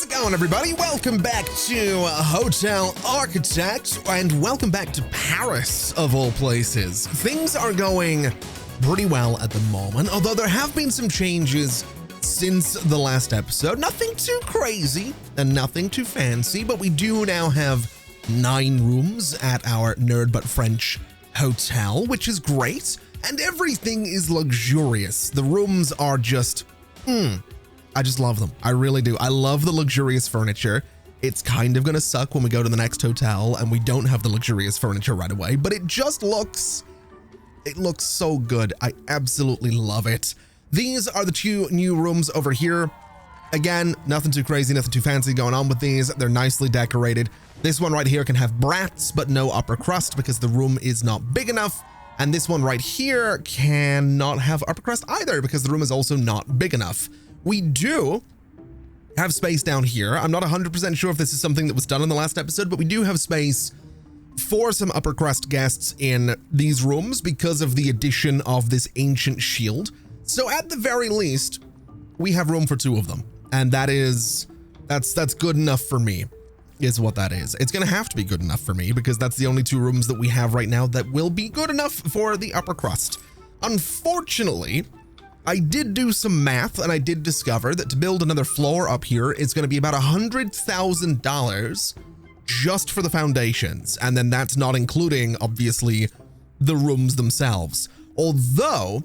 How's it going, everybody? Welcome back to Hotel Architect, and welcome back to Paris, of all places. Things are going pretty well at the moment, although there have been some changes since the last episode. Nothing too crazy and nothing too fancy, but we do now have 9 rooms at our Nerd But French hotel, which is great, and everything is luxurious. The rooms are just, I just love them. I really do. I love the luxurious furniture. It's kind of gonna suck when we go to the next hotel and we don't have the luxurious furniture right away, but it just looks, it looks so good. I absolutely love it. These are the 2 new rooms over here. Again, nothing too crazy, nothing too fancy going on with these. They're nicely decorated. This one right here can have brats, but no upper crust because the room is not big enough. And this one right here cannot have upper crust either because the room is also not big enough. We do have space down here. I'm not 100% sure if this is something that was done in the last episode, but we do have space for some upper crust guests in these rooms because of the addition of this ancient shield. So at the very least, we have room for 2 of them. And that's good enough for me, is what that is. It's gonna have to be good enough for me because that's the only 2 rooms that we have right now that will be good enough for the upper crust. Unfortunately, I did do some math and I did discover that to build another floor up here, it's going to be about $100,000 just for the foundations. And then that's not including, obviously, the rooms themselves. Although,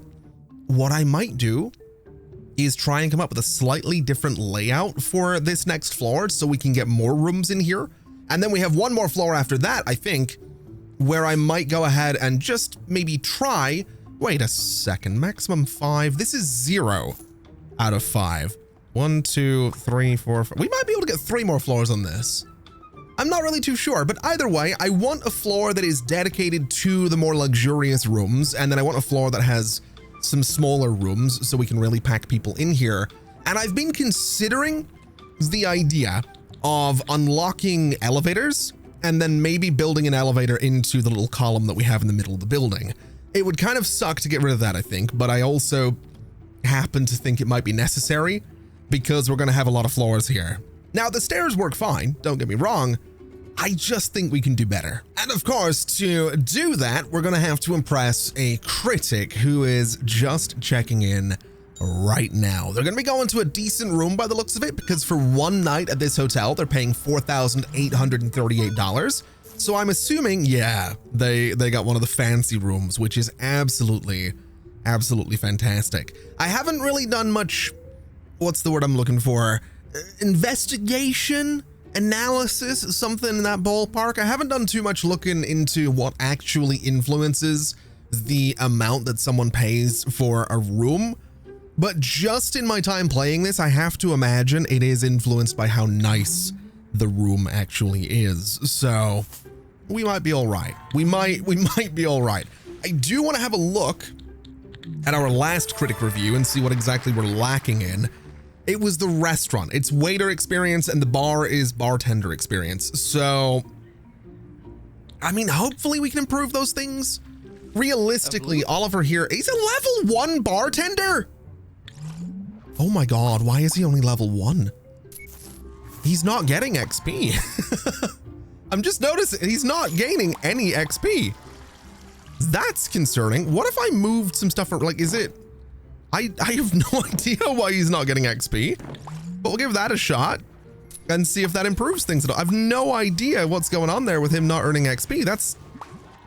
what I might do is try and come up with a slightly different layout for this next floor so we can get more rooms in here. And then we have one more floor after that, I think, where I might go ahead and just maybe try. Wait a second, maximum 5. This is 0 out of 5. 1, 2, 3, 4, 5. We might be able to get 3 more floors on this. I'm not really too sure, but either way, I want a floor that is dedicated to the more luxurious rooms, and then I want a floor that has some smaller rooms so we can really pack people in here. And I've been considering the idea of unlocking elevators and then maybe building an elevator into the little column that we have in the middle of the building. It would kind of suck to get rid of that, I think, but I also happen to think it might be necessary because we're going to have a lot of floors here. Now, the stairs work fine, don't get me wrong. I just think we can do better. And of course, to do that, we're going to have to impress a critic who is just checking in right now. They're going to be going to a decent room by the looks of it because for one night at this hotel, they're paying $4,838. So I'm assuming, yeah, they got one of the fancy rooms, which is absolutely fantastic. I haven't really done much, what's the word I'm looking for? Investigation, analysis, something in that ballpark. I haven't done too much looking into what actually influences the amount that someone pays for a room. But just in my time playing this, I have to imagine it is influenced by how nice the room actually is. So we might be all right. We might be all right. I do want to have a look at our last critic review and see what exactly we're lacking in. It was the restaurant. It's waiter experience and the bar is bartender experience. So, I mean, hopefully we can improve those things. Realistically, Oliver here, he's a level 1 bartender. Oh my God, why is he only level 1? He's not getting XP. I'm just noticing he's not gaining any XP. That's concerning. What if I moved some stuff? Like, is it? I have no idea why he's not getting XP, but we'll give that a shot and see if that improves things at all. I have no idea what's going on there with him not earning XP. That's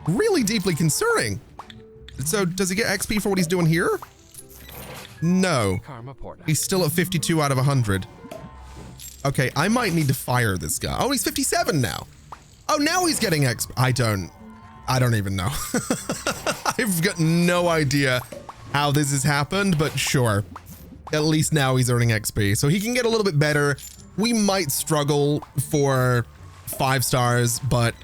really deeply concerning. So does he get XP for what he's doing here? No, he's still at 52 out of 100. Okay, I might need to fire this guy. Oh, he's 57 now. Oh, now he's getting XP. I don't even know. I've got no idea how this has happened, but sure. At least now he's earning XP, so he can get a little bit better. We might struggle for 5 stars, but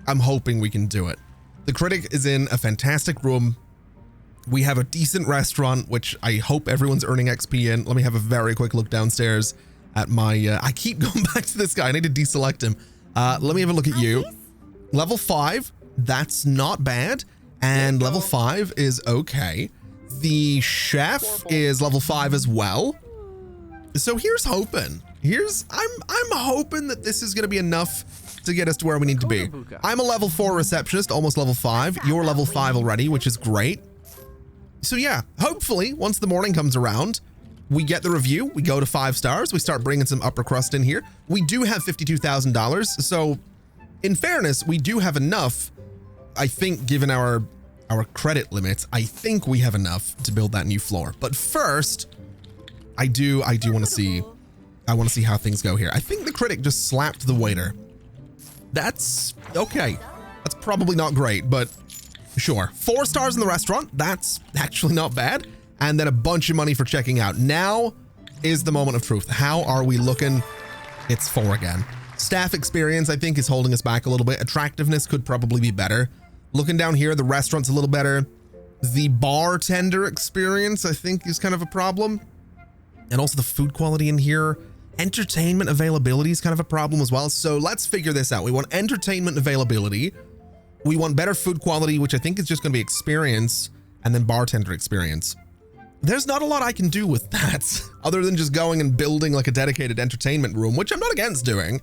I'm hoping we can do it. The critic is in a fantastic room. We have a decent restaurant, which I hope everyone's earning XP in. Let me have a very quick look downstairs at my, I keep going back to this guy. I need to deselect him. Let me have a look at you. Level 5, that's not bad. And level 5 is okay. The chef is level 5 as well. So here's hoping. I'm hoping that this is going to be enough to get us to where we need to be. I'm a level 4 receptionist, almost level 5. You're level 5 already, which is great. So yeah, hopefully once the morning comes around, we get the review, we go to 5 stars, we start bringing some upper crust in here. We do have $52,000. So in fairness, we do have enough. I think given our credit limits, I think we have enough to build that new floor. But first, I do want to see, how things go here. I think the critic just slapped the waiter. That's okay. That's probably not great, but sure. 4 stars in the restaurant. That's actually not bad. And then a bunch of money for checking out. Now is the moment of truth. How are we looking? It's 4 again. Staff experience, I think, is holding us back a little bit. Attractiveness could probably be better. Looking down here, the restaurant's a little better. The bartender experience, I think, is kind of a problem. And also the food quality in here. Entertainment availability is kind of a problem as well. So let's figure this out. We want entertainment availability. We want better food quality, which I think is just going to be experience, and then bartender experience. There's not a lot I can do with that other than just going and building like a dedicated entertainment room, which I'm not against doing.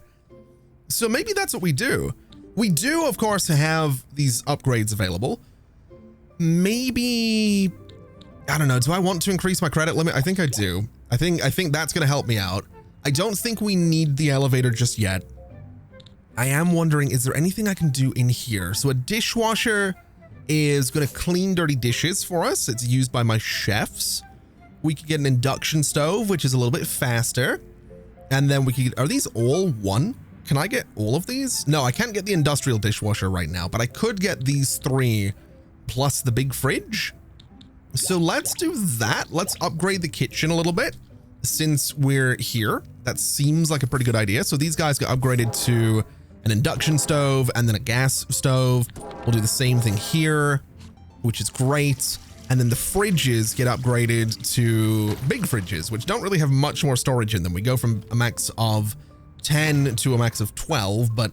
So maybe that's what we do. We do, of course, have these upgrades available. Maybe, I don't know. Do I want to increase my credit limit? I think I do. I think that's going to help me out. I don't think we need the elevator just yet. I am wondering, is there anything I can do in here? So a dishwasher is going to clean dirty dishes for us. It's used by my chefs. We could get an induction stove, which is a little bit faster. And then we could, are these all one? Can I get all of these? No, I can't get the industrial dishwasher right now, but I could get these 3 plus the big fridge. So let's do that. Let's upgrade the kitchen a little bit since we're here. That seems like a pretty good idea. So these guys got upgraded to an induction stove and then a gas stove. We'll do the same thing here, which is great. And then the fridges get upgraded to big fridges, which don't really have much more storage in them. We go from a max of 10 to a max of 12, but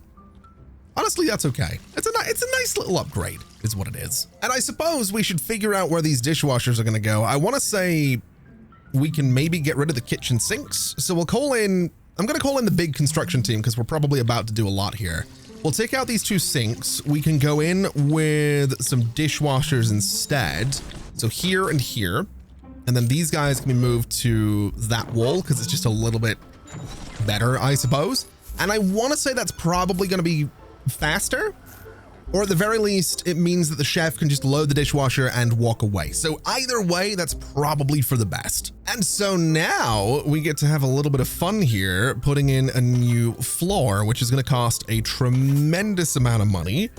honestly, that's okay. It's a nice little upgrade is what it is. And I suppose we should figure out where these dishwashers are going to go. I want to say we can maybe get rid of the kitchen sinks. So we'll call in, I'm going to call in the big construction team because we're probably about to do a lot here. We'll take out these 2 sinks. We can go in with some dishwashers instead. So here and here. And then these guys can be moved to that wall because it's just a little bit better, I suppose. And I want to say that's probably going to be faster, or at the very least, it means that the chef can just load the dishwasher and walk away. So either way, that's probably for the best. And so now we get to have a little bit of fun here, putting in a new floor, which is going to cost a tremendous amount of money,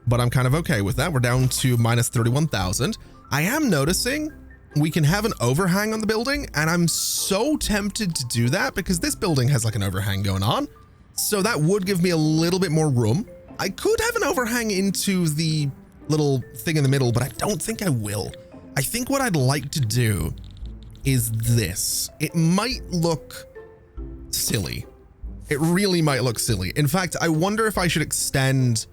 but I'm kind of okay with that. We're down to minus 31,000. I am noticing we can have an overhang on the building, and I'm so tempted to do that because this building has like an overhang going on. So that would give me a little bit more room. I could have an overhang into the little thing in the middle, but I don't think I will. I think what I'd like to do is this. It might look silly. It really might look silly. In fact, I wonder if I should extend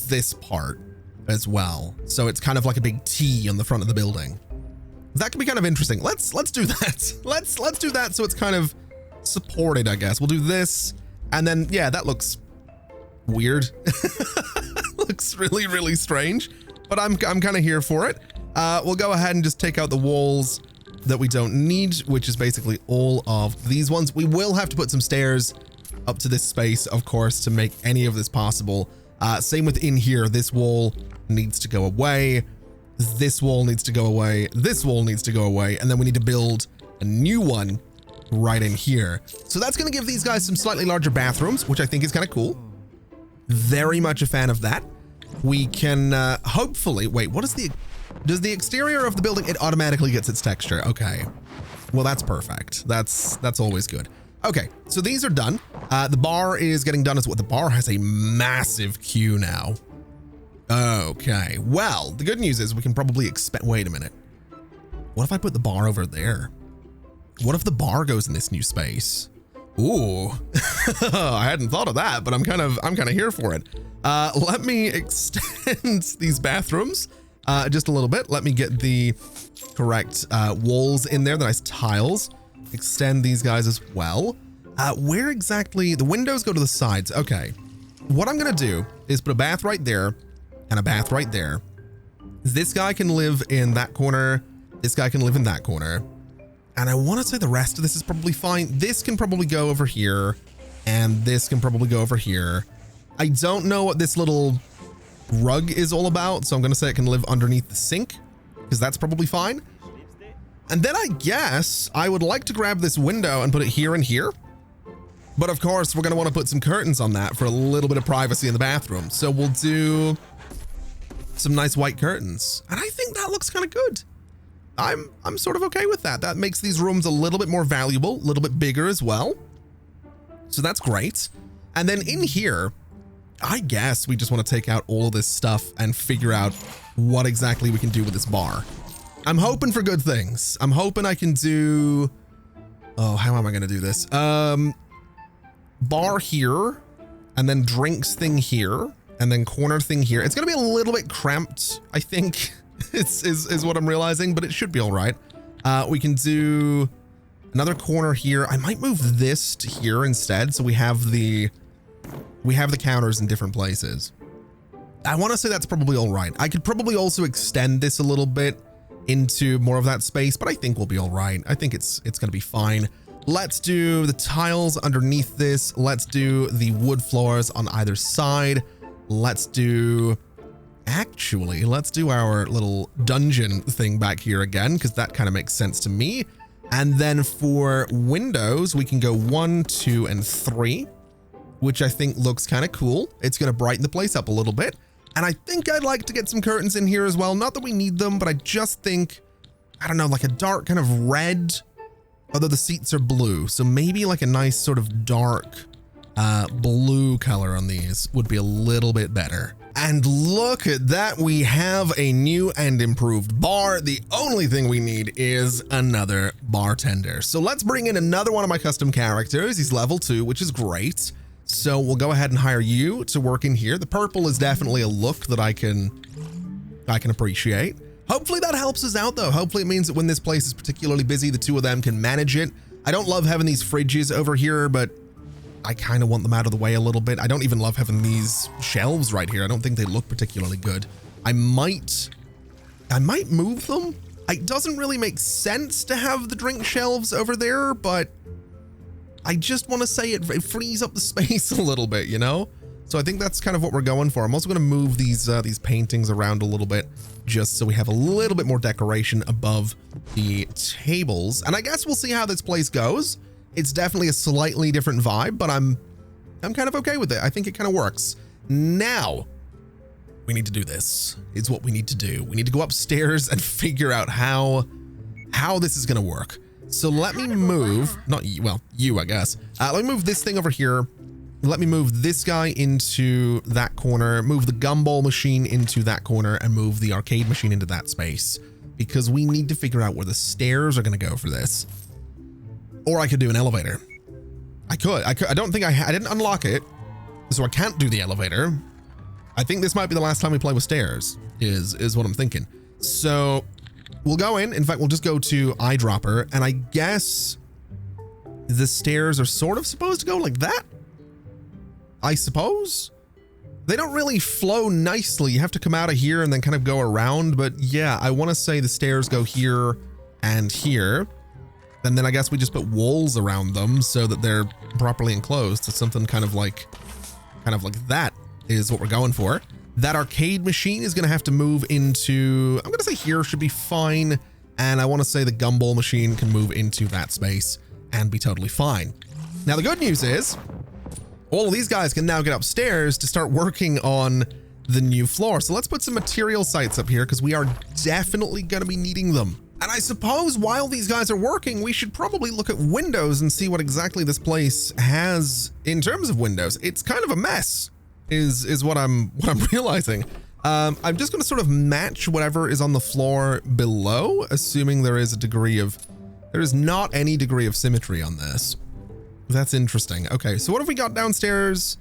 this part as well. So it's kind of like a big T on the front of the building. That could be kind of interesting. Let's do that. Let's do that so it's kind of supported, I guess. We'll do this, and then yeah, that looks weird. Looks really, really strange, but I'm kind of here for it. We'll go ahead and just take out the walls that we don't need, which is basically all of these ones. We will have to put some stairs up to this space, of course, to make any of this possible. Same with in here. This wall needs to go away. This wall needs to go away. This wall needs to go away. And then we need to build a new one right in here. So that's going to give these guys some slightly larger bathrooms, which I think is kind of cool. Very much a fan of that. We can hopefully, wait, what is does the exterior of the building, it automatically gets its texture. Okay. Well, that's perfect. That's always good. Okay, so these are done. The bar is getting done as well. The bar has a massive queue now. Okay, well, the good news is we can probably expect, wait a minute. What if I put the bar over there? What if the bar goes in this new space? Ooh, I hadn't thought of that, but I'm kind of here for it. Let me extend these bathrooms just a little bit. Let me get the correct walls in there, the nice tiles. Extend these guys as well. Where exactly? The windows go to the sides. Okay. What I'm going to do is put a bath right there and a bath right there. This guy can live in that corner. This guy can live in that corner. And I want to say the rest of this is probably fine. This can probably go over here and this can probably go over here. I don't know what this little rug is all about, so I'm going to say it can live underneath the sink because that's probably fine. And then I guess I would like to grab this window and put it here and here. But of course, we're going to want to put some curtains on that for a little bit of privacy in the bathroom. So we'll do some nice white curtains. And I think that looks kind of good. I'm sort of okay with that. That makes these rooms a little bit more valuable, a little bit bigger as well. So that's great. And then in here, I guess we just want to take out all of this stuff and figure out what exactly we can do with this bar. I'm hoping for good things. I'm hoping I can do... Oh, how am I going to do this? Bar here, and then drinks thing here, and then corner thing here. It's going to be a little bit cramped, I think, is what I'm realizing, but it should be all right. We can do another corner here. I might move this to here instead, so we have the counters in different places. I want to say that's probably all right. I could probably also extend this a little bit into more of that space, but I think we'll be all right. I think it's going to be fine. Let's do the tiles underneath this. Let's do the wood floors on either side. Let's do our little dungeon thing back here again, because that kind of makes sense to me. And then for windows, we can go 1, 2, and 3, which I think looks kind of cool. It's going to brighten the place up a little bit. And I think I'd like to get some curtains in here as well. Not that we need them, but I just think, I don't know, like a dark kind of red, although the seats are blue. So maybe like a nice sort of dark blue color on these would be a little bit better. And look at that, we have a new and improved bar. The only thing we need is another bartender. So let's bring in another one of my custom characters. He's level 2, which is great. So we'll go ahead and hire you to work in here. The purple is definitely a look that I can appreciate. Hopefully that helps us out though. Hopefully it means that when this place is particularly busy, the two of them can manage it. I don't love having these fridges over here, but I kind of want them out of the way a little bit. I don't even love having these shelves right here. I don't think they look particularly good. I might move them. It doesn't really make sense to have the drink shelves over there, but I just want to say it frees up the space a little bit, you know? So I think that's kind of what we're going for. I'm also going to move these paintings around a little bit just so we have a little bit more decoration above the tables. And I guess we'll see how this place goes. It's definitely a slightly different vibe, but I'm kind of okay with it. I think it kind of works. Now, we need to do this. It's what we need to do. We need to go upstairs and figure out how this is going to work. So let me move, not you, well, you, I guess. Let me move this thing over here. Let me move this guy into that corner, move the gumball machine into that corner, and move the arcade machine into that space, because we need to figure out where the stairs are going to go for this. Or I could do an elevator. I don't think I didn't unlock it, so I can't do the elevator. I think this might be the last time we play with stairs, is what I'm thinking. So we'll go in. In fact, we'll just go to eyedropper, and I guess the stairs are sort of supposed to go like that. I suppose they don't really flow nicely. You have to come out of here and then kind of go around. But yeah, I want to say the stairs go here and here. And then I guess we just put walls around them so that they're properly enclosed. So something kind of like that is what we're going for. That arcade machine is going to have to move into, I'm going to say here should be fine. And I want to say the gumball machine can move into that space and be totally fine. Now, the good news is all of these guys can now get upstairs to start working on the new floor. So let's put some material sites up here because we are definitely going to be needing them. And I suppose while these guys are working, we should probably look at windows and see what exactly this place has in terms of windows. It's kind of a mess is what I'm realizing. I'm just going to sort of match whatever is on the floor below, assuming there is not any degree of symmetry on this. That's interesting. Okay, so what have we got downstairs?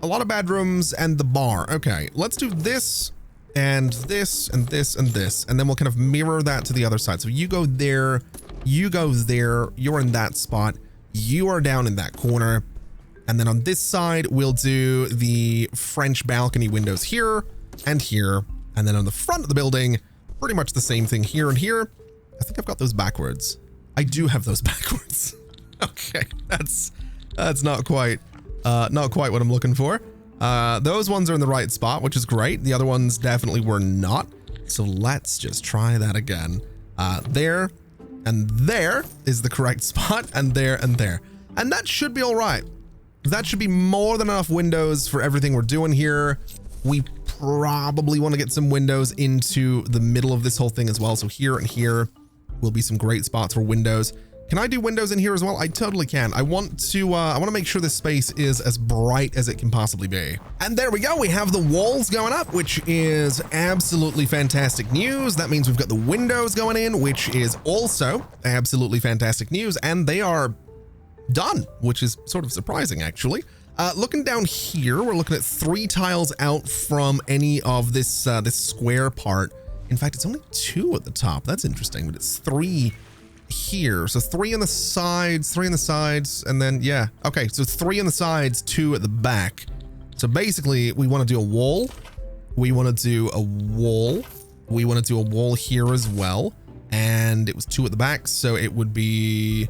A lot of bedrooms and the bar. Okay, let's do this and this and this and this, and then we'll kind of mirror that to the other side. So you go there, you're in that spot, You are down in that corner. And then on this side, we'll do the French balcony windows here and here. And then on the front of the building, pretty much the same thing here and here. I think I've got those backwards. I do have those backwards. Okay, that's not quite what I'm looking for. Those ones are in the right spot, which is great. The other ones definitely were not. So let's just try that again. There and there is the correct spot, and there and there. And that should be all right. That should be more than enough windows for everything we're doing here. We probably want to get some windows into the middle of this whole thing as well. So here and here will be some great spots for windows. Can I do windows in here as well? I totally can. I want to make sure this space is as bright as it can possibly be. And there we go. We have the walls going up, which is absolutely fantastic news. That means we've got the windows going in, which is also absolutely fantastic news. And they are done, which is sort of surprising, actually. Looking down here, we're looking at 3 tiles out from any of this this square part. In fact, it's only 2 at the top. That's interesting, but it's 3 here. So 3 on the sides, 3 on the sides, and then, yeah. Okay, so 3 on the sides, 2 at the back. So basically, we want to do a wall. We want to do a wall. We want to do a wall here as well. And it was 2 at the back, so it would be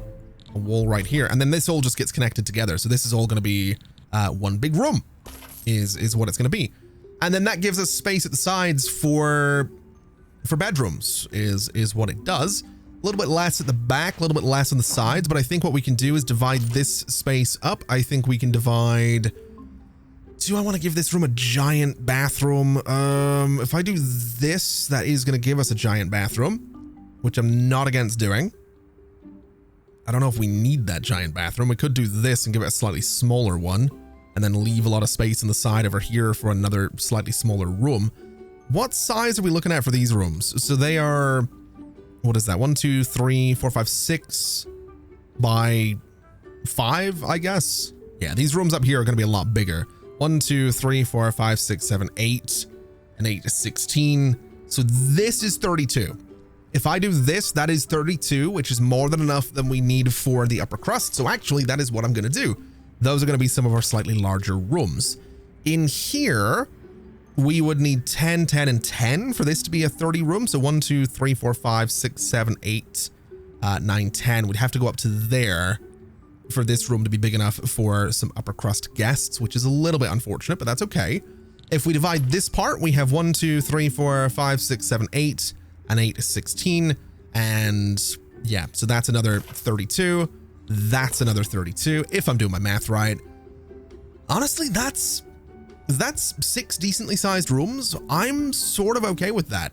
a wall right here. And then this all just gets connected together. So this is all going to be one big room is what it's going to be. And then that gives us space at the sides for bedrooms is what it does. A little bit less at the back, a little bit less on the sides, but I think what we can do is divide this space up. I think we can divide... Do I want to give this room a giant bathroom? If I do this, that is going to give us a giant bathroom, which I'm not against doing. I don't know if we need that giant bathroom. We could do this and give it a slightly smaller one, and then leave a lot of space on the side over here for another slightly smaller room. What size are we looking at for these rooms? So they are, what is that? 1, 2, 3, 4, 5, 6 by 5, I guess. Yeah, these rooms up here are going to be a lot bigger. 1, 2, 3, 4, 5, 6, 7, 8, and 8 is 16. So this is 32. If I do this, that is 32, which is more than enough than we need for the upper crust. So actually, that is what I'm going to do. Those are going to be some of our slightly larger rooms. In here, we would need 10, 10, and 10 for this to be a 30 room. So 1, 2, 3, 4, 5, 6, 7, 8, 9, 10. We'd have to go up to there for this room to be big enough for some upper crust guests, which is a little bit unfortunate, but that's okay. If we divide this part, we have 1, 2, 3, 4, 5, 6, 7, 8, and 8 is 16. And yeah, so that's another 32. That's another 32, if I'm doing my math right. Honestly, that's 6 decently sized rooms. I'm sort of okay with that.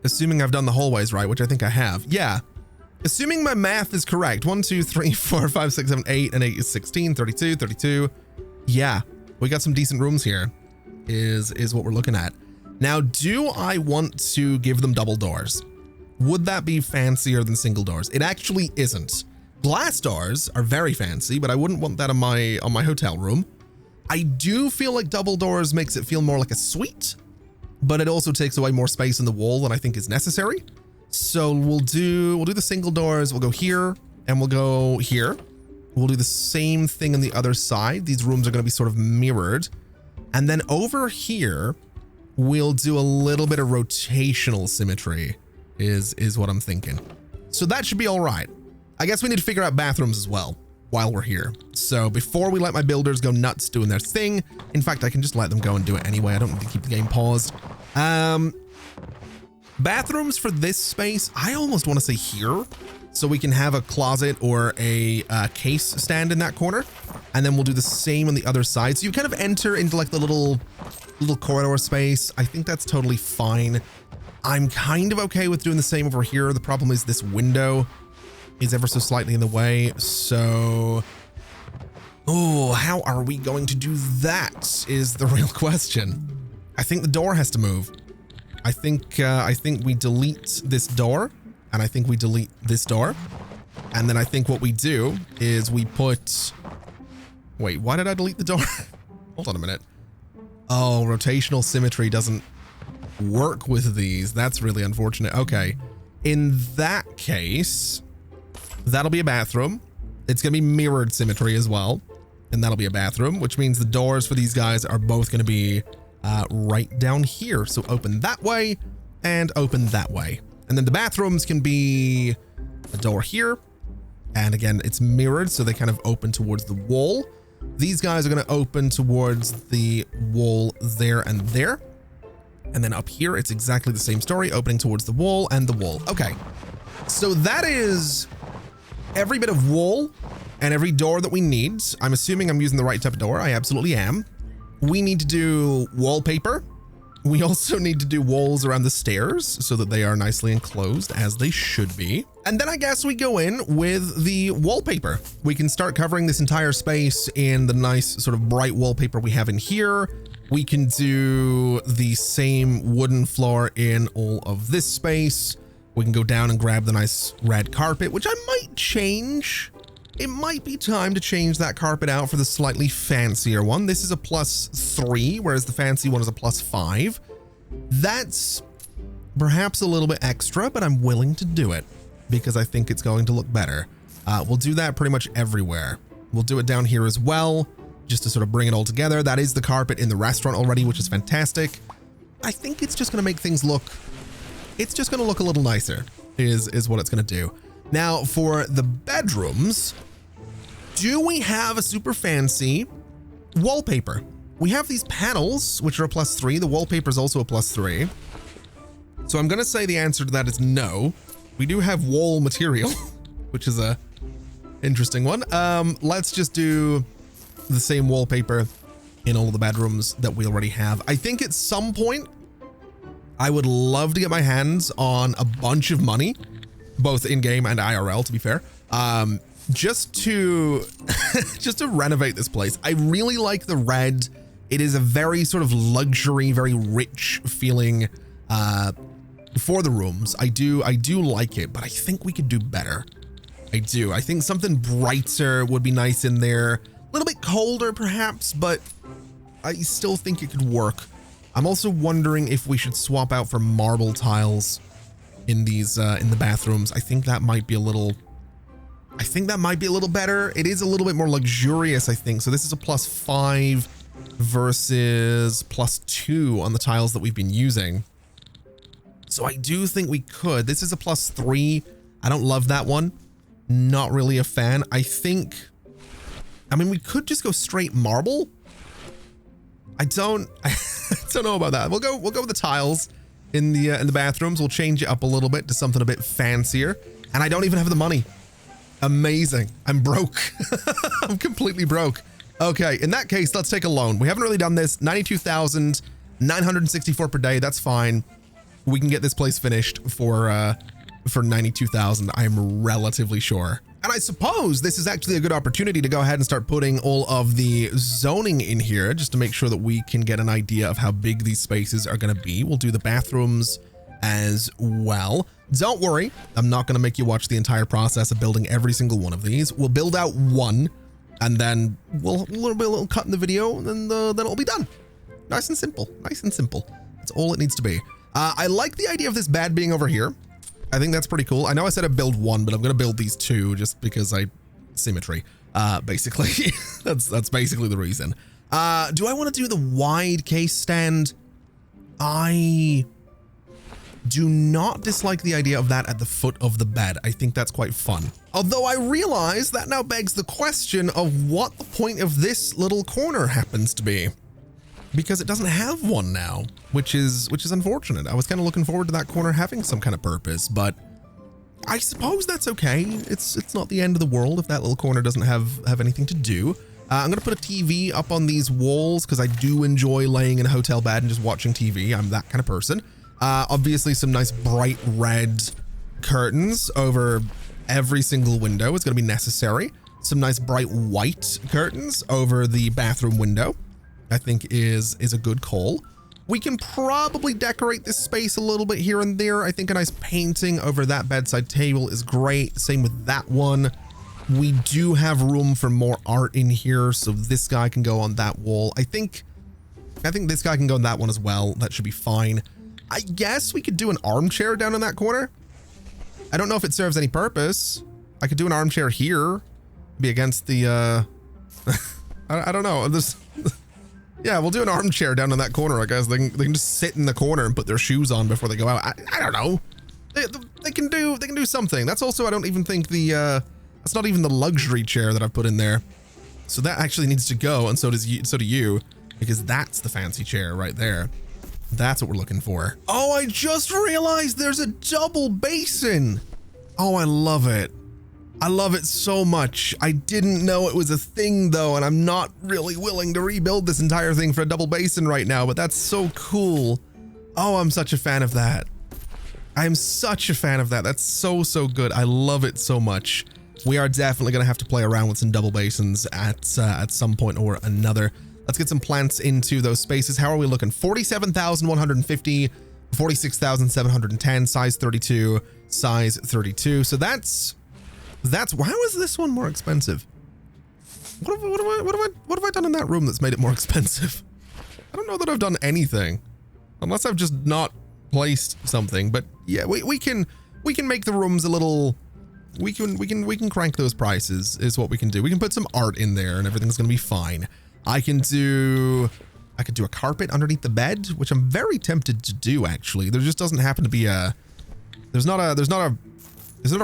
Assuming I've done the hallways right, which I think I have. Yeah. Assuming my math is correct. 1, 2, 3, 4, 5, 6, 7, 8, and 8 is 16, 32, 32. Yeah, we got some decent rooms here, is what we're looking at. Now, do I want to give them double doors? Would that be fancier than single doors? It actually isn't. Glass doors are very fancy, but I wouldn't want that on my hotel room. I do feel like double doors makes it feel more like a suite, but it also takes away more space in the wall than I think is necessary. So we'll do the single doors. We'll go here and we'll go here. We'll do the same thing on the other side. These rooms are going to be sort of mirrored. And then over here, we'll do a little bit of rotational symmetry is what I'm thinking. So that should be all right. I guess we need to figure out bathrooms as well while we're here. So before we let my builders go nuts doing their thing, in fact, I can just let them go and do it anyway. I don't need to keep the game paused. Bathrooms for this space, I almost want to say here, so we can have a closet or a case stand in that corner, and then we'll do the same on the other side. So you kind of enter into like the little corridor space. I think that's totally fine. I'm kind of okay with doing the same over here. The problem is this window is ever so slightly in the way. So, oh, how are we going to do that is the real question. I think the door has to move. I think we delete this door, and I think we delete this door. And then I think what we do is we put, wait, why did I delete the door? Hold on a minute. Oh, rotational symmetry doesn't work with these. That's really unfortunate. Okay. In that case, that'll be a bathroom. It's going to be mirrored symmetry as well. And that'll be a bathroom, which means the doors for these guys are both going to be right down here. So open that way and open that way. And then the bathrooms can be a door here. And again, it's mirrored, so they kind of open towards the wall. These guys are going to open towards the wall there and there. And then up here, it's exactly the same story, opening towards the wall and the wall. Okay, so that is every bit of wall and every door that we need. I'm assuming I'm using the right type of door. I absolutely am. We need to do wallpaper. We also need to do walls around the stairs so that they are nicely enclosed as they should be. And then I guess we go in with the wallpaper. We can start covering this entire space in the nice sort of bright wallpaper we have in here. We can do the same wooden floor in all of this space. We can go down and grab the nice red carpet, which I might change. It might be time to change that carpet out for the slightly fancier one. This is a +3, whereas the fancy one is a +5. That's perhaps a little bit extra, but I'm willing to do it because I think it's going to look better. We'll do that pretty much everywhere. We'll do it down here as well, just to sort of bring it all together. That is the carpet in the restaurant already, which is fantastic. I think it's just going to make things look, it's just going to look a little nicer is what it's going to do. Now for the bedrooms, do we have a super fancy wallpaper? We have these panels, which are a +3. The wallpaper is also a +3. So I'm going to say the answer to that is no. We do have wall material, which is a interesting one. Let's just do the same wallpaper in all of the bedrooms that we already have. I think at some point, I would love to get my hands on a bunch of money, both in-game and IRL, to be fair. Just to renovate this place. I really like the red. It is a very sort of luxury, very rich feeling for the rooms. I do like it, but I think we could do better. I do. I think something brighter would be nice in there. A little bit colder perhaps, but I still think it could work. I'm also wondering if we should swap out for marble tiles in these in the bathrooms. I think that might be a little better. It is a little bit more luxurious, I think. So this is a +5 versus +2 on the tiles that we've been using. So I do think we could. This is a +3. I don't love that one. Not really a fan. I mean, we could just go straight marble. I don't know about that. We'll go with the tiles in the bathrooms. We'll change it up a little bit to something a bit fancier. And I don't even have the money. Amazing. I'm broke. I'm completely broke. Okay, in that case, let's take a loan. We haven't really done this. 92,964 per day. That's fine. We can get this place finished for 92,000. I'm relatively sure. And I suppose this is actually a good opportunity to go ahead and start putting all of the zoning in here just to make sure that we can get an idea of how big these spaces are going to be. We'll do the bathrooms as well. Don't worry, I'm not going to make you watch the entire process of building every single one of these. We'll build out one, and then we'll a little cut in the video, and then it'll be done. Nice and simple. Nice and simple. That's all it needs to be. I like the idea of this bed being over here. I think that's pretty cool. I know I said I'd build one, but I'm going to build these two just because symmetry, basically. that's basically the reason. Do I want to do the wide case stand? I do not dislike the idea of that at the foot of the bed. I think that's quite fun. Although I realize that now begs the question of what the point of this little corner happens to be. Because it doesn't have one now, which is unfortunate. I was kind of looking forward to that corner having some kind of purpose, but I suppose that's okay. It's not the end of the world if that little corner doesn't have anything to do. I'm going to put a TV up on these walls because I do enjoy laying in a hotel bed and just watching TV. I'm that kind of person. Obviously some nice bright red curtains over every single window is going to be necessary. Some nice bright white curtains over the bathroom window, I think is a good call. We can probably decorate this space a little bit here and there. I think a nice painting over that bedside table is great. Same with that one. We do have room for more art in here, so this guy can go on that wall. I think this guy can go on that one as well. That should be fine. I guess we could do an armchair down in that corner. I don't know if it serves any purpose. I could do an armchair here. be against the, I don't know. This, yeah, we'll do an armchair down in that corner, I guess. They can just sit in the corner and put their shoes on before they go out. I don't know. They can do something. That's also, I don't even think that's not even the luxury chair that I've put in there. So that actually needs to go, and so do you, because that's the fancy chair right there. That's what we're looking for. Oh, I just realized there's a double basin. Oh, I love it. I love it so much. I didn't know it was a thing though, and I'm not really willing to rebuild this entire thing for a double basin right now, but that's so cool. Oh, I'm such a fan of that. I'm such a fan of that. That's so good. I love it so much. We are definitely going to have to play around with some double basins at some point or another. Let's get some plants into those spaces. How are we looking? 47,150, 46,710, size 32, size 32. So that's why is this one more expensive? What have I done in that room that's made it more expensive? I don't know that I've done anything, unless I've just not placed something. But yeah, we can make the rooms a little. We can crank those prices is what we can do. We can put some art in there and everything's gonna be fine. I could do a carpet underneath the bed, which I'm very tempted to do actually. There just doesn't happen to be there's not a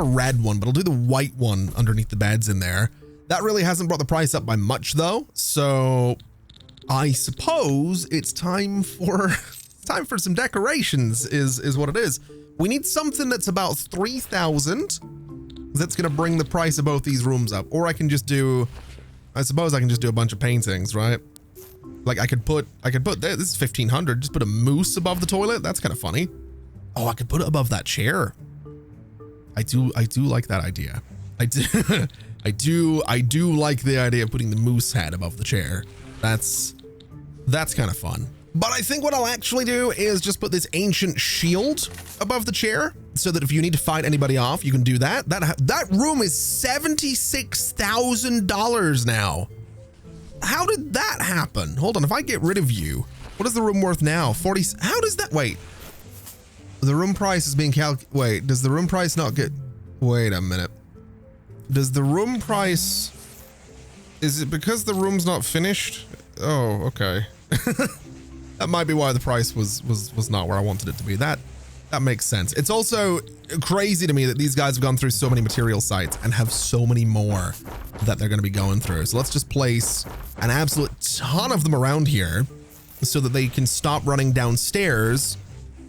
red one, but I'll do the white one underneath the beds in there. That really hasn't brought the price up by much though. So I suppose it's time for some decorations is what it is. We need something that's about 3,000. That's going to bring the price of both these rooms up. Or I suppose I can just do a bunch of paintings, right? Like I could put this is 1,500, just put a moose above the toilet. That's kind of funny. Oh, I could put it above that chair. I do like that idea. I do like the idea of putting the moose head above the chair. That's kind of fun. But I think what I'll actually do is just put this ancient shield above the chair so that if you need to fight anybody off, you can do that. That room is $76,000 now. How did that happen? Hold on, if I get rid of you, what is the room worth now? 40. How does that, wait. The room price is being wait, does the room price not get, wait a minute. Does the room price, is it because the room's not finished? Oh, okay. That might be why the price was not where I wanted it to be. That makes sense. It's also crazy to me that these guys have gone through so many material sites and have so many more that they're going to be going through. So let's just place an absolute ton of them around here so that they can stop running downstairs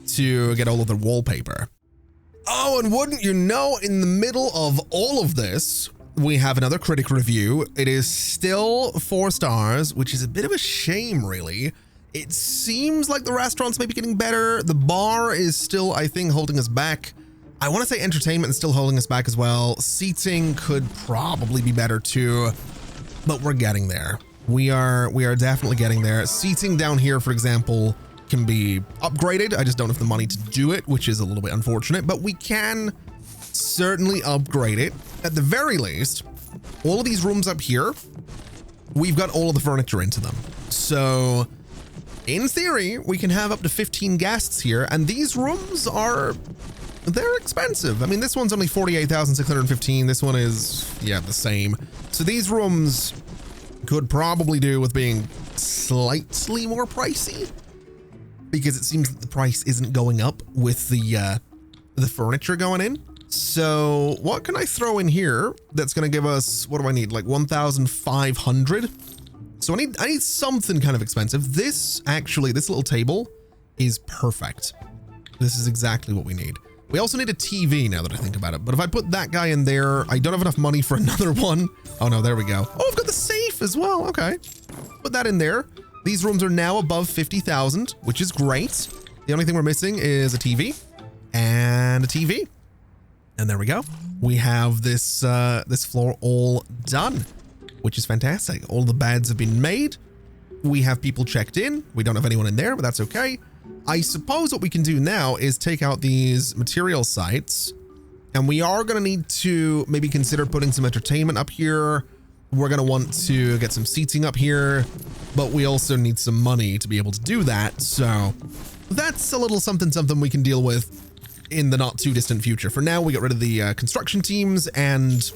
to get all of their wallpaper. Oh, and wouldn't you know, in the middle of all of this, we have another critic review. It is still 4 stars, which is a bit of a shame, really. It seems like the restaurant's maybe getting better. The bar is still, I think, holding us back. I want to say entertainment is still holding us back as well. Seating could probably be better too, but we're getting there. We are definitely getting there. Seating down here, for example, can be upgraded. I just don't have the money to do it, which is a little bit unfortunate, but we can certainly upgrade it. At the very least, all of these rooms up here, we've got all of the furniture into them. So in theory, we can have up to 15 guests here, and these rooms they're expensive. I mean, this one's only 48,615. This one is, yeah, the same. So these rooms could probably do with being slightly more pricey, because it seems that the price isn't going up with the furniture going in. So what can I throw in here that's going to give us, what do I need? Like 1,500. So I need something kind of expensive. This little table is perfect. This is exactly what we need. We also need a TV now that I think about it. But if I put that guy in there, I don't have enough money for another one. Oh no, there we go. Oh, I've got the safe as well. Okay. Put that in there. These rooms are now above 50,000, which is great. The only thing we're missing is a TV and a TV. And there we go. We have this floor all done, which is fantastic. All the beds have been made. We have people checked in. We don't have anyone in there, but that's okay. I suppose what we can do now is take out these material sites, and we are going to need to maybe consider putting some entertainment up here. We're going to want to get some seating up here, but we also need some money to be able to do that. So that's a little something we can deal with in the not too distant future. For now, we got rid of the construction teams, and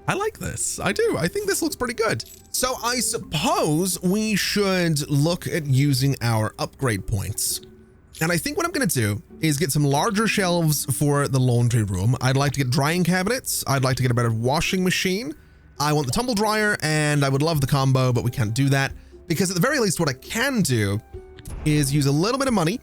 I like this. I do. I think this looks pretty good. So I suppose we should look at using our upgrade points. And I think what I'm going to do is get some larger shelves for the laundry room. I'd like to get drying cabinets. I'd like to get a better washing machine. I want the tumble dryer, and I would love the combo, but we can't do that because at the very least, what I can do is use a little bit of money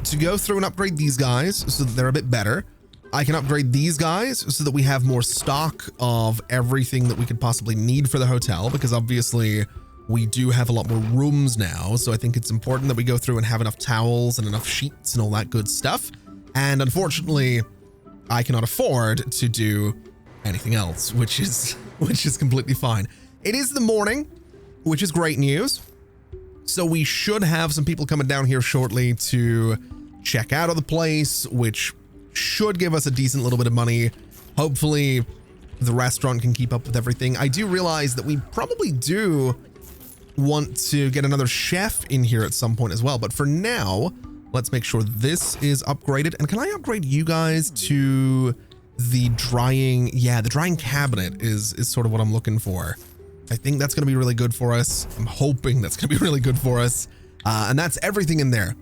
to go through and upgrade these guys so that they're a bit better. I can upgrade these guys so that we have more stock of everything that we could possibly need for the hotel, because obviously we do have a lot more rooms now. So I think it's important that we go through and have enough towels and enough sheets and all that good stuff. And unfortunately, I cannot afford to do anything else, which is completely fine. It is the morning, which is great news. So we should have some people coming down here shortly to check out of the place, which should give us a decent little bit of money. Hopefully the restaurant can keep up with everything. I do realize that we probably do want to get another chef in here at some point as well. But for now, let's make sure this is upgraded. And can I upgrade you guys to the drying? Yeah, the drying cabinet is sort of what I'm looking for. I think that's going to be really good for us. I'm hoping that's going to be really good for us. And that's everything in there.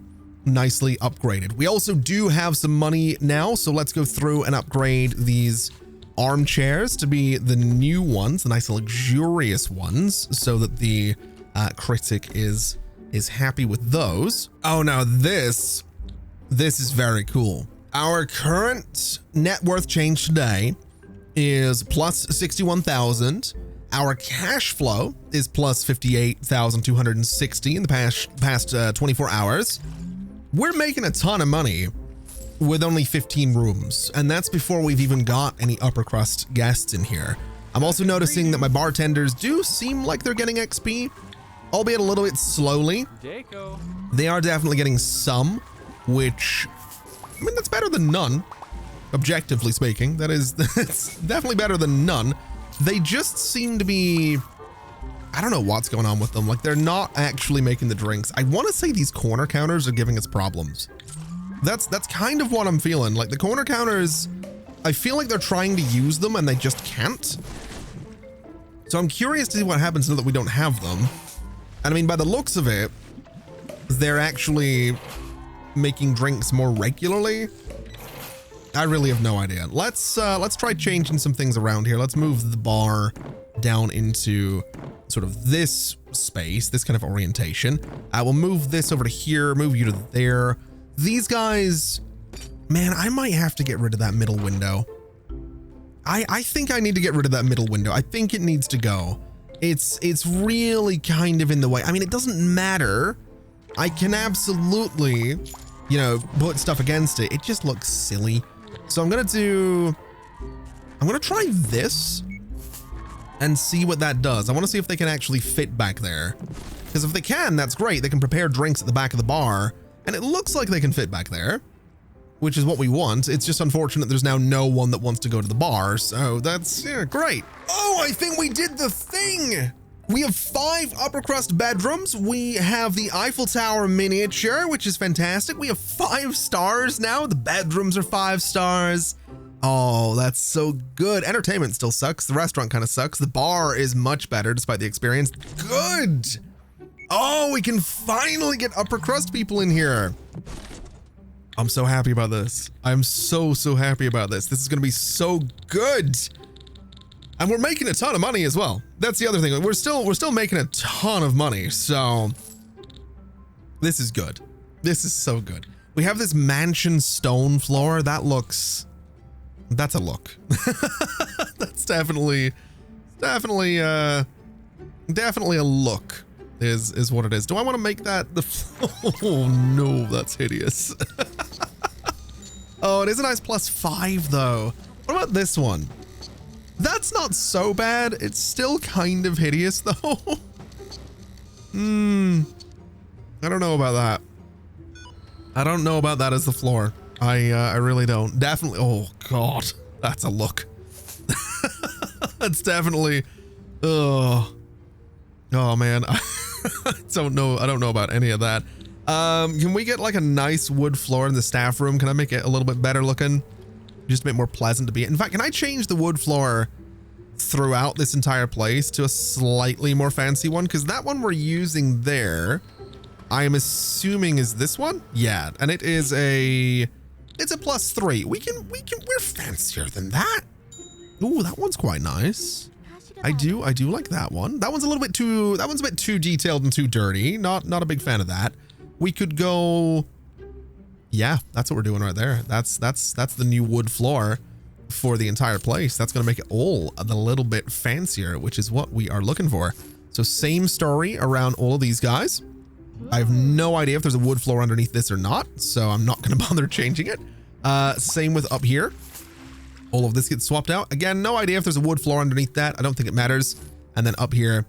Nicely upgraded. We also do have some money now, so let's go through and upgrade these armchairs to be the new ones, the nice luxurious ones, so that the Critic is happy with those. Oh, now this is very cool. Our current net worth change today is plus 61,000. Our cash flow is plus 58,260 in the past 24 hours. We're making a ton of money with only 15 rooms, and that's before we've even got any upper crust guests in here. I'm also noticing that my bartenders do seem like they're getting XP, albeit a little bit slowly. They are definitely getting some, which, I mean, that's better than none, objectively speaking. That's definitely better than none. They just seem to be, I don't know what's going on with them. Like, they're not actually making the drinks. I want to say these corner counters are giving us problems. That's kind of what I'm feeling. Like, the corner counters, I feel like they're trying to use them and they just can't. So I'm curious to see what happens now that we don't have them. And I mean, by the looks of it, they're actually making drinks more regularly. I really have no idea. Let's try changing some things around here. Let's move the bar down into sort of this space, this kind of orientation. I will move this over to here, move you to there. These guys, man, I might have to get rid of that middle window. I think I need to get rid of that middle window. I think it needs to go. It's really kind of in the way. I mean, it doesn't matter. I can absolutely, you know, put stuff against it. It just looks silly. So I'm gonna try this and see what that does. I want to see if they can actually fit back there, because if they can, that's great. They can prepare drinks at the back of the bar, and it looks like they can fit back there, which is what we want. It's just unfortunate there's now no one that wants to go to the bar, so that's great. Oh, I think we did the thing. We have 5 upper crust bedrooms. We have the Eiffel Tower miniature, which is fantastic. We have 5 stars now. The bedrooms are 5 stars. Oh, that's so good. Entertainment still sucks. The restaurant kind of sucks. The bar is much better despite the experience. Good. Oh, we can finally get upper crust people in here. I'm so happy about this. I'm so happy about this. This is going to be so good. And we're making a ton of money as well. That's the other thing. We're still making a ton of money. So this is good. This is so good. We have this mansion stone floor. That's a look. That's definitely a look is what it is. Do I want to make that the oh no, that's hideous. Oh, it is a nice +5 though. What about this one? That's not so bad. It's still kind of hideous though. I don't know about that. I don't know about that as the floor. I really don't. Definitely. Oh God, that's a look. That's definitely. Oh man. I don't know. I don't know about any of that. Can we get like a nice wood floor in the staff room? Can I make it a little bit better looking? Just a bit more pleasant to be in. In fact, can I change the wood floor throughout this entire place to a slightly more fancy one, because that one we're using there, I am assuming is this one. Yeah, and it is it's a +3. We're fancier than that. Ooh, that one's quite nice. I do like that one. That one's a bit too detailed and too dirty. Not a big fan of that. We could go, yeah, that's what we're doing right there. That's the new wood floor for the entire place. That's going to make it all a little bit fancier, which is what we are looking for. So same story around all of these guys. I have no idea if there's a wood floor underneath this or not, so I'm not going to bother changing it. Same with up here. All of this gets swapped out. Again, no idea if there's a wood floor underneath that. I don't think it matters. And then up here,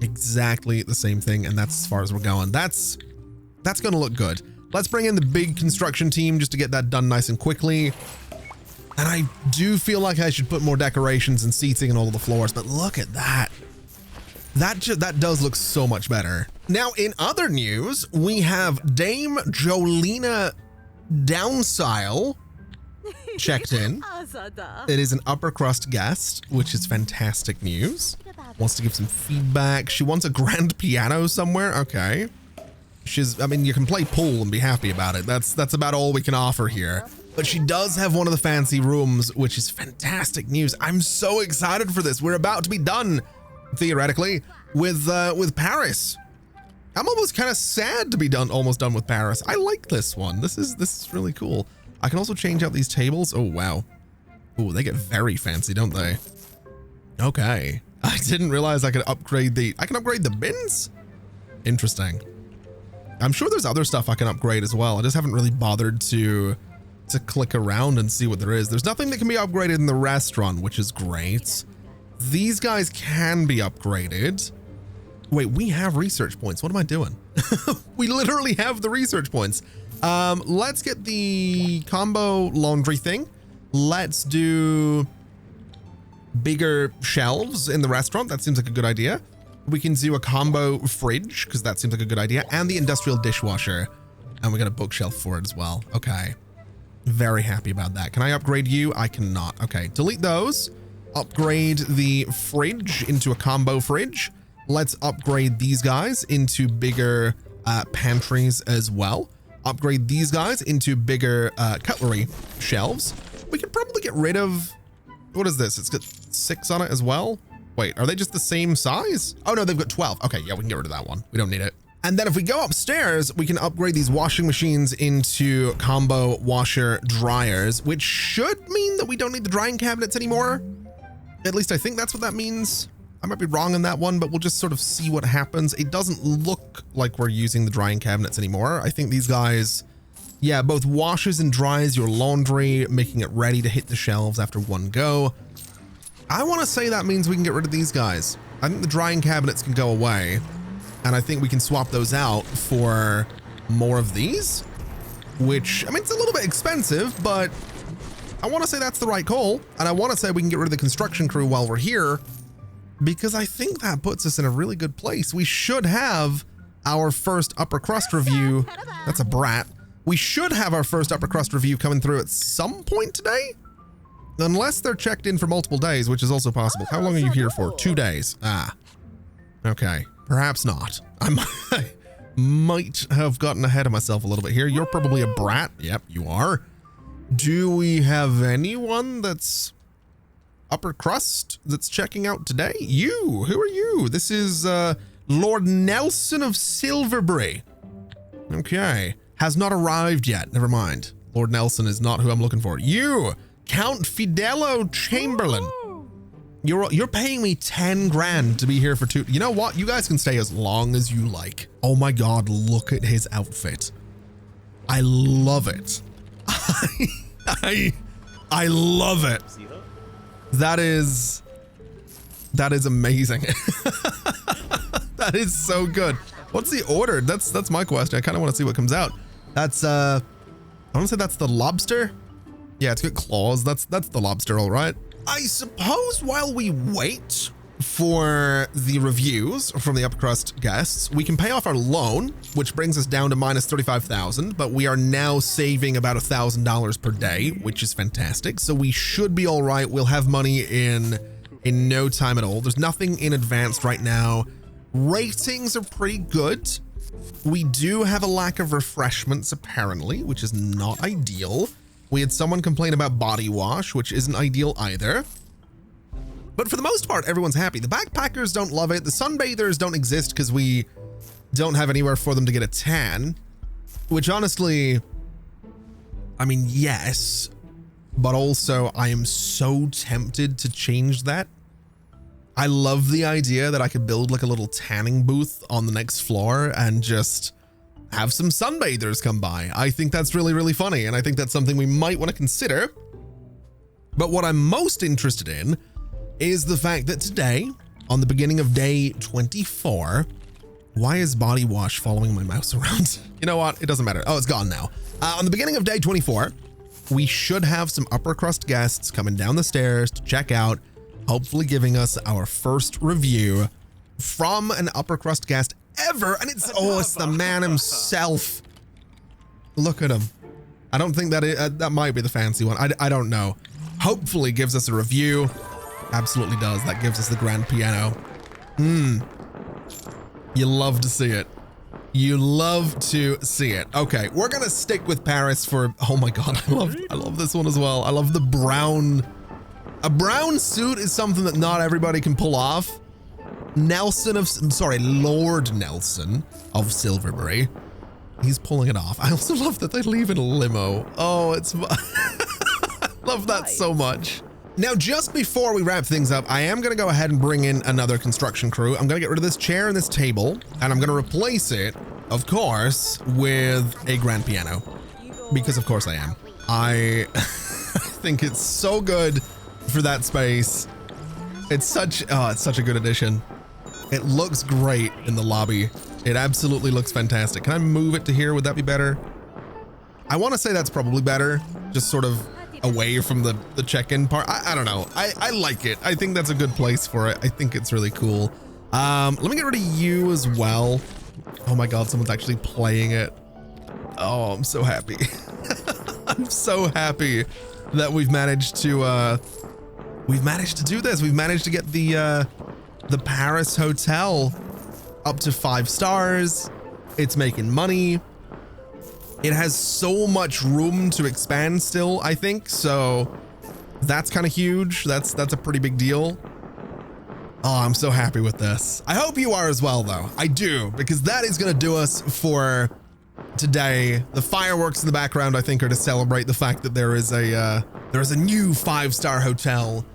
exactly the same thing. And that's as far as we're going. That's going to look good. Let's bring in the big construction team just to get that done nice and quickly. And I do feel like I should put more decorations and seating and all of the floors, but look at that. That does look so much better. Now, in other news, we have Dame Jolina Downsile checked in. It is an upper crust guest, which is fantastic news. Wants to give some feedback. She wants a grand piano somewhere. Okay. I mean, you can play pool and be happy about it. That's about all we can offer here. But she does have one of the fancy rooms, which is fantastic news. I'm so excited for this. We're about to be done, theoretically, with Paris. I'm almost kind of sad to be almost done with Paris. I like this one. This is really cool. I can also change out these tables. Oh, wow. Oh, they get very fancy, don't they? Okay. I didn't realize I could upgrade I can upgrade the bins? Interesting. I'm sure there's other stuff I can upgrade as well. I just haven't really bothered to click around and see what there is. There's nothing that can be upgraded in the restaurant, which is great. These guys can be upgraded. Wait, we have research points. What am I doing? We literally have the research points. Let's get the combo laundry thing. Let's do bigger shelves in the restaurant. That seems like a good idea. We can do a combo fridge because that seems like a good idea, and the industrial dishwasher. And we got a bookshelf for it as well. Okay. Very happy about that. Can I upgrade you? I cannot. Okay, delete those. Upgrade the fridge into a combo fridge. Let's upgrade these guys into bigger pantries as well. Upgrade these guys into bigger cutlery shelves. We could probably get rid of, what is this? It's got 6 on it as well. Wait, are they just the same size? Oh no, they've got 12. Okay, yeah, we can get rid of that one. We don't need it. And then if we go upstairs, we can upgrade these washing machines into combo washer dryers, which should mean that we don't need the drying cabinets anymore. At least I think that's what that means. I might be wrong on that one, but we'll just sort of see what happens. It doesn't look like we're using the drying cabinets anymore. I think these guys, yeah, both washes and dries your laundry, making it ready to hit the shelves after one go. I want to say that means we can get rid of these guys. I think the drying cabinets can go away. And I think we can swap those out for more of these, which, I mean, it's a little bit expensive, but I want to say that's the right call. And I want to say we can get rid of the construction crew while we're here, because I think that puts us in a really good place. We should have our first upper crust review. That's a brat. We should have our first upper crust review coming through at some point today, unless they're checked in for multiple days, which is also possible. How long are you here for? 2 days. Ah, okay. Perhaps not. I might have gotten ahead of myself a little bit here. You're probably a brat. Yep, you are. Do we have anyone that's upper crust that's checking out today? You, who are you? This is Lord Nelson of Silverbury. Okay, has not arrived yet. Never mind. Lord Nelson is not who I'm looking for. You, Count Fidelio Chamberlain. You're paying me 10 grand to be here for 2. You know what? You guys can stay as long as you like. Oh my God, look at his outfit. I love it. I love it. That is amazing. That is so good. What's he ordered? That's my question. I kind of want to see what comes out. That's I want to say that's the lobster. Yeah, it's got claws. That's the lobster, all right. I suppose while we wait for the reviews from the upper crust guests, we can pay off our loan, which brings us down to minus 35,000, but we are now saving about $1,000 per day, which is fantastic. So we should be all right. We'll have money in in no time at all. There's nothing in advanced right now. Ratings are pretty good. We do have a lack of refreshments apparently, which is not ideal. We had someone complain about body wash, which isn't ideal either. But for the most part, everyone's happy. The backpackers don't love it. The sunbathers don't exist because we don't have anywhere for them to get a tan, which honestly, I mean, yes, but also I am so tempted to change that. I love the idea that I could build like a little tanning booth on the next floor and just have some sunbathers come by. I think that's really, really funny. And I think that's something we might want to consider. But what I'm most interested in is the fact that today, on the beginning of day 24, why is body wash following my mouse around? You know what? It doesn't matter. Oh, it's gone now. On the beginning of day 24, we should have some upper crust guests coming down the stairs to check out, hopefully giving us our first review from an upper crust guest ever. And it's the man himself. Look at him. I don't think that that might be the fancy one. I don't know. Hopefully gives us a review. Absolutely does. That gives us the grand piano. You love to see it. You love to see it. Okay, we're gonna stick with Paris for, oh my God, I love this one as well. I love the brown. A brown suit is something that not everybody can pull off. Lord Nelson of Silverbury. He's pulling it off. I also love that they leave in a limo. Oh, it's, I love that so much. Now, just before we wrap things up, I am going to go ahead and bring in another construction crew. I'm going to get rid of this chair and this table, and I'm going to replace it, of course, with a grand piano, because of course I am. I think it's so good for that space. It's such a good addition. It looks great in the lobby. It absolutely looks fantastic. Can I move it to here? Would that be better? I want to say that's probably better, just sort of away from the check-in part. I don't know. I like it. I think that's a good place for it. I think it's really cool. Let me get rid of you as well. Oh my God, someone's actually playing it. Oh, I'm so happy. I'm so happy that we've managed to do this. We've managed to get the Paris hotel up to 5 stars. It's making money. It has so much room to expand still, I think. So that's kind of huge. That's a pretty big deal. Oh, I'm so happy with this. I hope you are as well, though. I do, because that is going to do us for today. The fireworks in the background, I think, are to celebrate the fact that there is a new 5-star hotel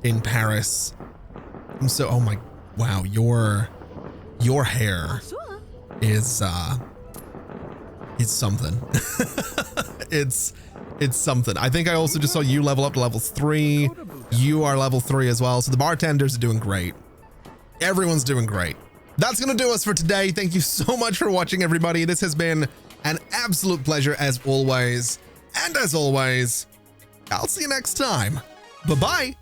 in Paris. I'm so, oh my, wow, your hair is something. it's something. I think I also just saw you level up to level 3. You are level 3 as well. So the bartenders are doing great. Everyone's doing great. That's going to do us for today. Thank you so much for watching, everybody. This has been an absolute pleasure as always. And as always, I'll see you next time. Bye-bye.